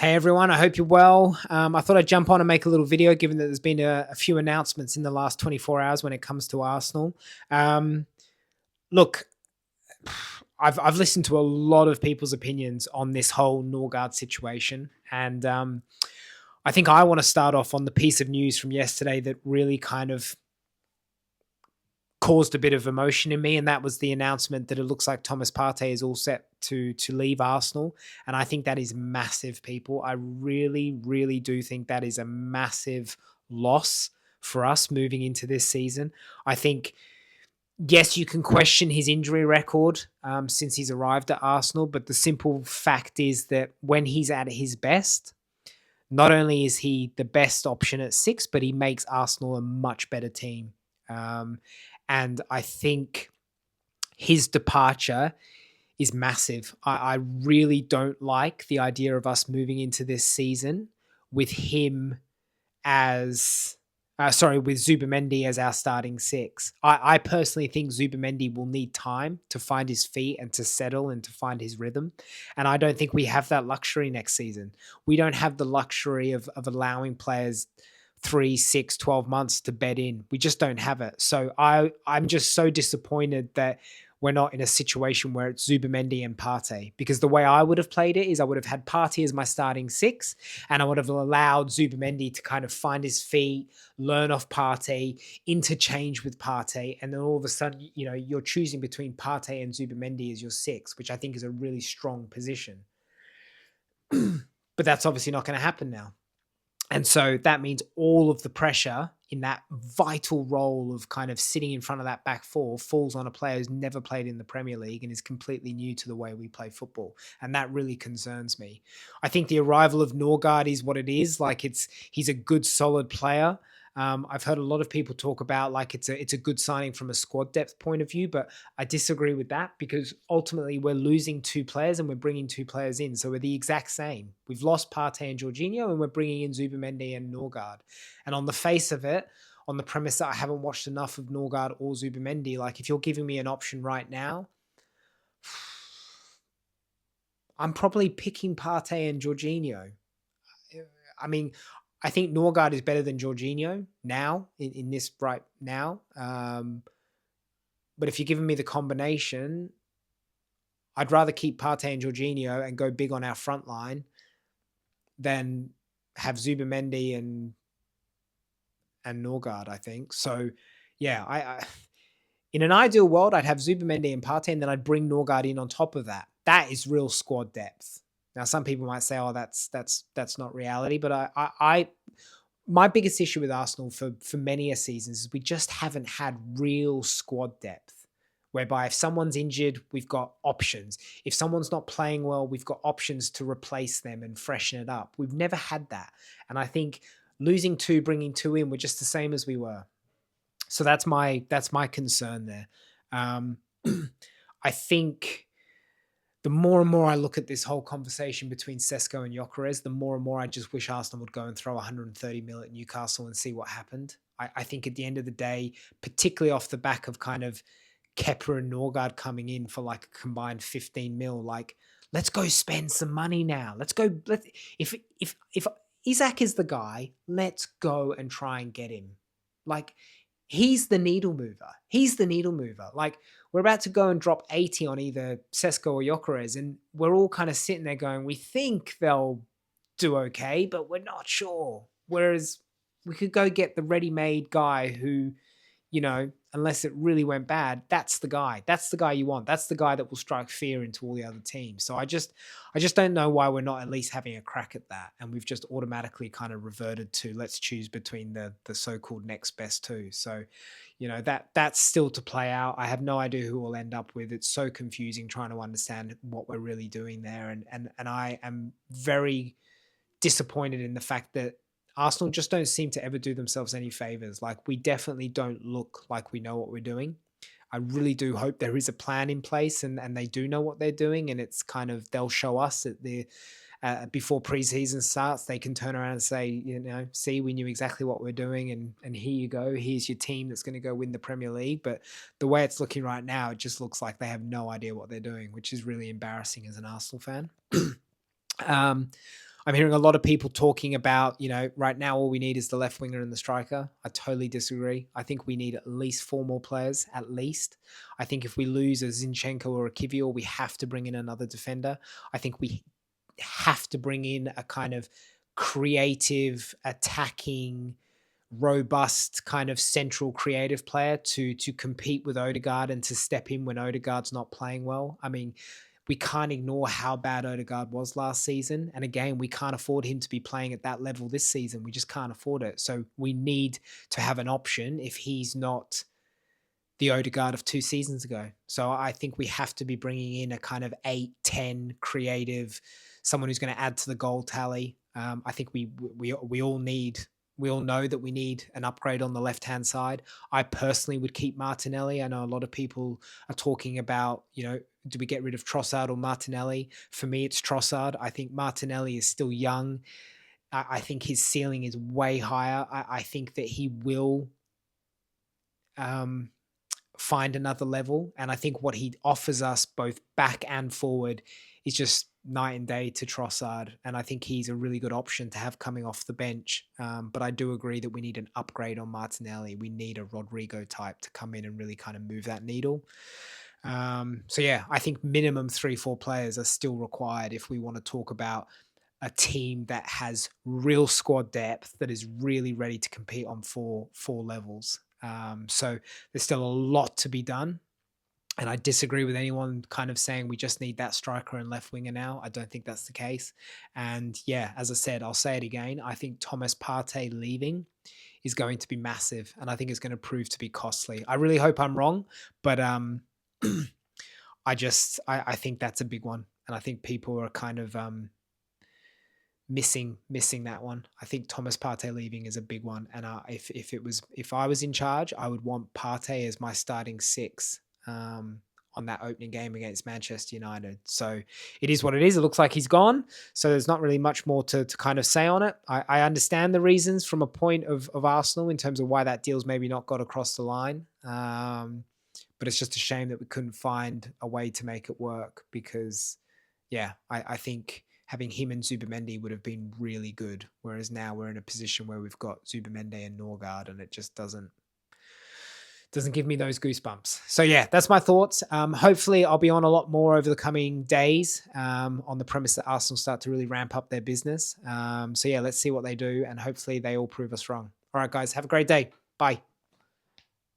Hey everyone, I hope you're well. I thought I'd jump on and make a little video given that there's been a few announcements in the last 24 hours when it comes to Arsenal. Um, look, I've listened to a lot of people's opinions on this whole Norgaard situation, and I think I want to start off on the piece of news from yesterday that really kind of caused a bit of emotion in me, and that was the announcement that it looks like Thomas Partey is all set to leave Arsenal, and I think that is massive, people. I really, really do think that is a massive loss for us moving into this season. I think, yes, you can question his injury record since he's arrived at Arsenal, but the simple fact is that when he's at his best, not only is he the best option at six, but he makes Arsenal a much better team. And I think his departure is massive. I really don't like the idea of us moving into this season with him as, with Zubimendi as our starting six. I personally think Zubimendi will need time to find his feet and to settle and to find his rhythm. And I don't think we have that luxury next season. We don't have the luxury of allowing players 3, 6, 12 months to bed in. We just don't have it. So I'm just so disappointed that we're not in a situation where it's Zubimendi and Partey, because the way I would have played it is I would have had Partey as my starting six, and I would have allowed Zubimendi to kind of find his feet, learn off Partey, interchange with Partey, and then all of a sudden, you're choosing between Partey and Zubimendi as your six, which I think is a really strong position. But that's obviously not going to happen now. And so that means all of the pressure in that vital role of kind of sitting in front of that back four falls on a player who's never played in the Premier League and is completely new to the way we play football. And that really concerns me. I think the arrival of Norgaard is what it is. Like he's a good, solid player. I've heard a lot of people talk about like it's a good signing from a squad depth point of view, but I disagree with that because ultimately we're losing two players and we're bringing two players in. So we're the exact same. We've lost Partey and Jorginho and we're bringing in Zubimendi and Norgaard. And on the face of it, on the premise that I haven't watched enough of Norgaard or Zubimendi, like if you're giving me an option right now, I'm probably picking Partey and Jorginho. I mean, I think Norgaard is better than Jorginho now in this right now. But if you're giving me the combination, I'd rather keep Partey and Jorginho and go big on our front line than have Zubimendi and Norgaard, I think. So, yeah, I in an ideal world, I'd have Zubimendi and Partey, and then I'd bring Norgaard in on top of that. That is real squad depth. Now, some people might say, "Oh, that's not reality," but my biggest issue with Arsenal for many a seasons is we just haven't had real squad depth. Whereby if someone's injured, we've got options. If someone's not playing well, we've got options to replace them and freshen it up. We've never had that, and I think losing two, bringing two in, we're just the same as we were. So that's my concern there. I think the more and more I look at this whole conversation between Sesko and Gyökeres, the more and more I just wish Arsenal would go and throw 130 mil at Newcastle and see what happened. I think at the end of the day, particularly off the back of kind of Kepa and Norgaard coming in for like a combined 15 mil, like let's go spend some money now. If Isak is the guy, let's go and try and get him. Like he's the needle mover. He's the needle mover. Like we're about to go and drop 80 on either Sesko or Gyökeres, and we're all kind of sitting there going, we think they'll do okay, but we're not sure. Whereas we could go get the ready-made guy who, unless it really went bad, that's the guy. That's the guy you want. That's the guy that will strike fear into all the other teams. So I just don't know why we're not at least having a crack at that. And we've just automatically kind of reverted to let's choose between the so-called next best two. So, that's still to play out. I have no idea who we'll end up with. It's so confusing trying to understand what we're really doing there. And I am very disappointed in the fact that Arsenal just don't seem to ever do themselves any favors. Like we definitely don't look like we know what we're doing. I really do hope there is a plan in place and they do know what they're doing. And it's kind of, they'll show us at the, before preseason starts, they can turn around and say, see, we knew exactly what we're doing. And here you go. Here's your team that's going to go win the Premier League. But the way it's looking right now, it just looks like they have no idea what they're doing, which is really embarrassing as an Arsenal fan. I'm hearing a lot of people talking about, right now all we need is the left winger and the striker. I totally disagree. I think we need at least 4 more players, at least. I think if we lose a Zinchenko or a Kivior, we have to bring in another defender. I think we have to bring in a kind of creative, attacking, robust kind of central creative player to compete with Odegaard and to step in when Odegaard's not playing well. I mean, we can't ignore how bad Odegaard was last season. And again, we can't afford him to be playing at that level this season. We just can't afford it. So we need to have an option if he's not the Odegaard of 2 seasons ago. So I think we have to be bringing in a kind of 8-10 creative, someone who's going to add to the goal tally. I think we all know that we need an upgrade on the left-hand side. I personally would keep Martinelli. I know a lot of people are talking about, do we get rid of Trossard or Martinelli? For me, it's Trossard. I think Martinelli is still young. I think his ceiling is way higher. I think that he will find another level. And I think what he offers us both back and forward is just night and day to Trossard. And I think he's a really good option to have coming off the bench. But I do agree that we need an upgrade on Martinelli. We need a Rodrigo type to come in and really kind of move that needle. So yeah, I think minimum 3-4 players are still required if we want to talk about a team that has real squad depth, that is really ready to compete on four levels. So there's still a lot to be done. And I disagree with anyone kind of saying we just need that striker and left winger now. I don't think that's the case. And yeah, as I said, I'll say it again. I think Thomas Partey leaving is going to be massive. And I think it's going to prove to be costly. I really hope I'm wrong, but I think that's a big one. And I think people are kind of missing that one. I think Thomas Partey leaving is a big one. And if I was in charge, I would want Partey as my starting 6 on that opening game against Manchester United. So it is what it is. It looks like he's gone. So there's not really much more to kind of say on it. I understand the reasons from a point of Arsenal in terms of why that deal's maybe not got across the line. But it's just a shame that we couldn't find a way to make it work because, yeah, I think having him and Zubimendi would have been really good. Whereas now we're in a position where we've got Zubimendi and Norgaard and it just doesn't give me those goosebumps. So yeah, that's my thoughts. Hopefully I'll be on a lot more over the coming days on the premise that Arsenal start to really ramp up their business. So yeah, let's see what they do and hopefully they all prove us wrong. All right, guys, have a great day. Bye.